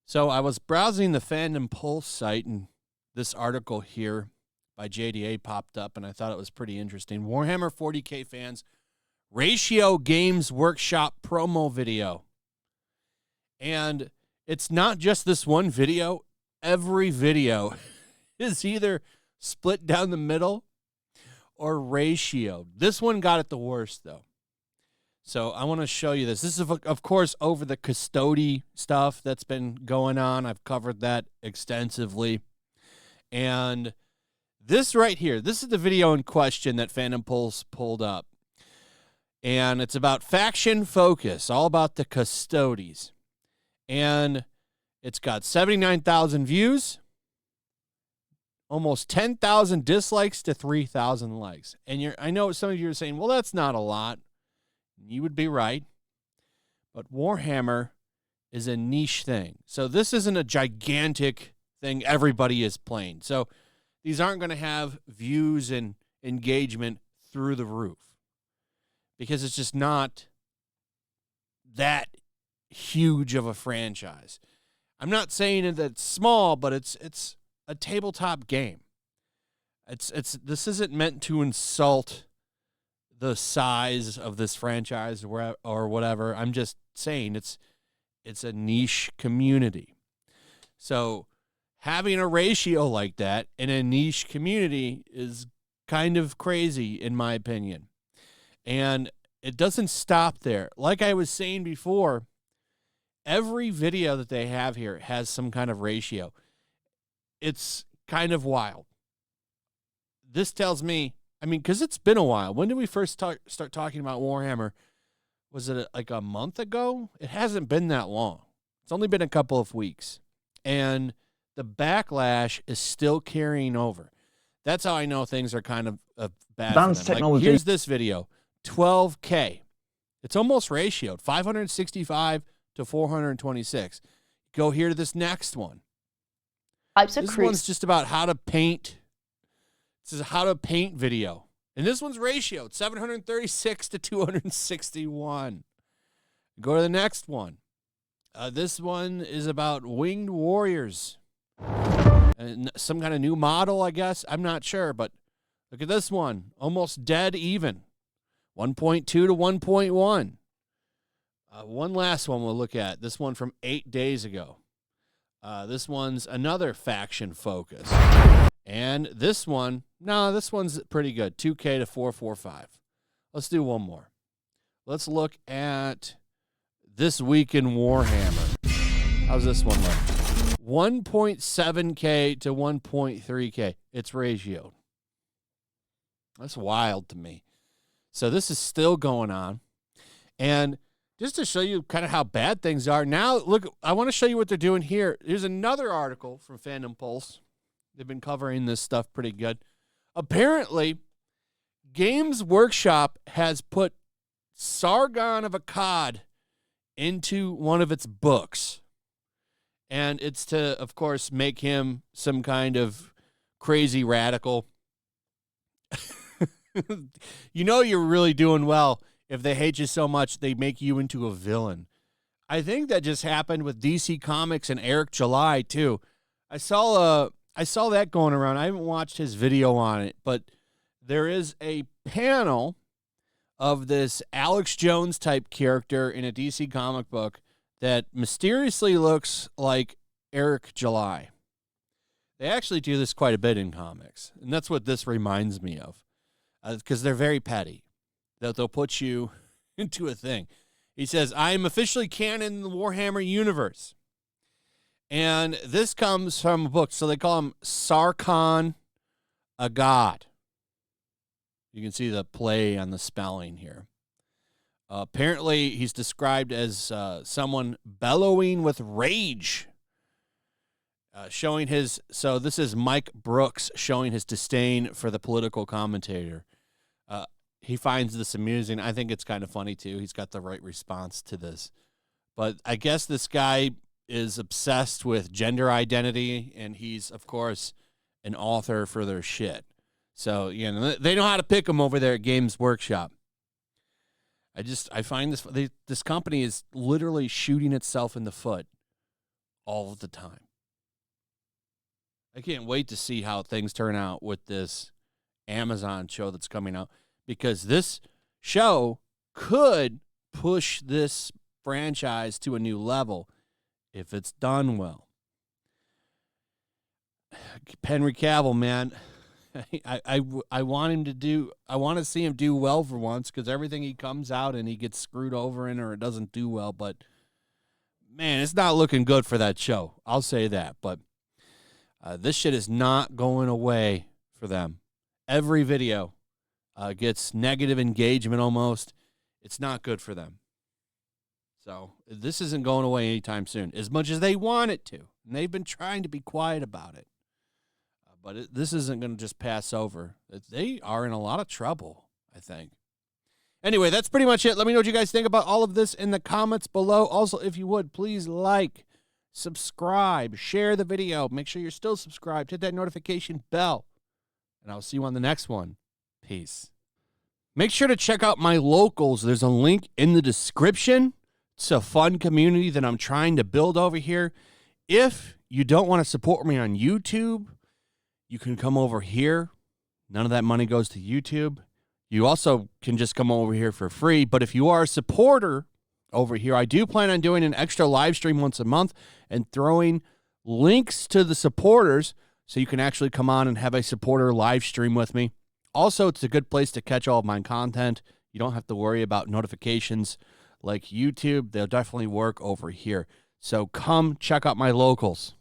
So I was browsing the Fandom Pulse site, and this article here by JDA popped up, and I thought it was pretty interesting. Warhammer 40K fans, Ratio Games Workshop promo video. And it's not just this one video. Every video is either split down the middle or ratioed. This one got it the worst, though. So I want to show you this. This is, of course, over the custody stuff that's been going on. I've covered that extensively. And this right here, this is the video in question that Fandom Pulse pulled up. And it's about faction focus, all about the custodies. And it's got 79,000 views, almost 10,000 dislikes to 3,000 likes. And I know some of you are saying, well, that's not a lot. You would be right. But Warhammer is a niche thing. So this isn't a gigantic thing everybody is playing. So these aren't going to have views and engagement through the roof, because it's just not that huge of a franchise. I'm not saying that it's small, but it's a tabletop game. This isn't meant to insult the size of this franchise or whatever. I'm just saying it's a niche community. So having a ratio like that in a niche community is kind of crazy, in my opinion. And it doesn't stop there. Like I was saying before, every video that they have here has some kind of ratio. It's kind of wild. This tells me, I mean, because it's been a while. When did we first start talking about Warhammer? Was it like a month ago? It hasn't been that long. It's only been a couple of weeks. And the backlash is still carrying over. That's how I know things are kind of bad. Advanced technology. Like, here's this video, 12K. It's almost ratioed, 565 to 426. Go here to this next one. This one's just about how to paint. This is how to paint video. And this one's ratioed, 736 to 261. Go to the next one. This one is about winged warriors. And some kind of new model, I guess. I'm not sure, but look at this one. Almost dead even. 1.2 to 1.1. One last one we'll look at. This one from 8 days ago. This one's another faction focus. And this one, no, this one's pretty good. 2K to 445. Let's do one more. Let's look at This Week in Warhammer. How's this one look? 1.7K to 1.3K. It's ratioed. That's wild to me. So this is still going on. And just to show you kind of how bad things are, now, look, I want to show you what they're doing here. Here's another article from Fandom Pulse. They've been covering this stuff pretty good. Apparently, Games Workshop has put Sargon of Akkad into one of its books. And it's to, of course, make him some kind of crazy radical. You know you're really doing well if they hate you so much they make you into a villain. I think that just happened with DC Comics and Eric July, too. I saw that going around. I haven't watched his video on it, but there is a panel of this Alex Jones type character in a DC comic book that mysteriously looks like Eric July. They actually do this quite a bit in comics, and that's what this reminds me of, because they're very petty. They'll put you into a thing. He says, I am officially canon in the Warhammer universe. And this comes from a book. So they call him Sargon of Akkad. You can see the play on the spelling here. Apparently, he's described as someone bellowing with rage. Showing his, so this is Mike Brooks showing his disdain for the political commentator. He finds this amusing. I think it's kind of funny, too. He's got the right response to this. But I guess this guy is obsessed with gender identity, and he's, of course, an author for their shit. So, they know how to pick them over there at Games Workshop. I find this company is literally shooting itself in the foot all of the time. I can't wait to see how things turn out with this Amazon show that's coming out, because this show could push this franchise to a new level if it's done well. Henry Cavill, man, I want him to do. I want to see him do well for once, because everything he comes out and he gets screwed over in, or it doesn't do well. But man, it's not looking good for that show. I'll say that. But this shit is not going away for them. Every video gets negative engagement almost. It's not good for them. So this isn't going away anytime soon, as much as they want it to. And they've been trying to be quiet about it. But this isn't going to just pass over. They are in a lot of trouble, I think. Anyway, that's pretty much it. Let me know what you guys think about all of this in the comments below. Also, if you would, please like, subscribe, share the video. Make sure you're still subscribed. Hit that notification bell. And I'll see you on the next one. Peace. Make sure to check out my locals. There's a link in the description. It's a fun community that I'm trying to build over here. If you don't want to support me on YouTube, you can come over here. None of that money goes to YouTube. You also can just come over here for free. But if you are a supporter over here, I do plan on doing an extra live stream once a month and throwing links to the supporters so you can actually come on and have a supporter live stream with me. Also, it's a good place to catch all of my content. You don't have to worry about notifications like YouTube. They'll definitely work over here. So come check out my locals.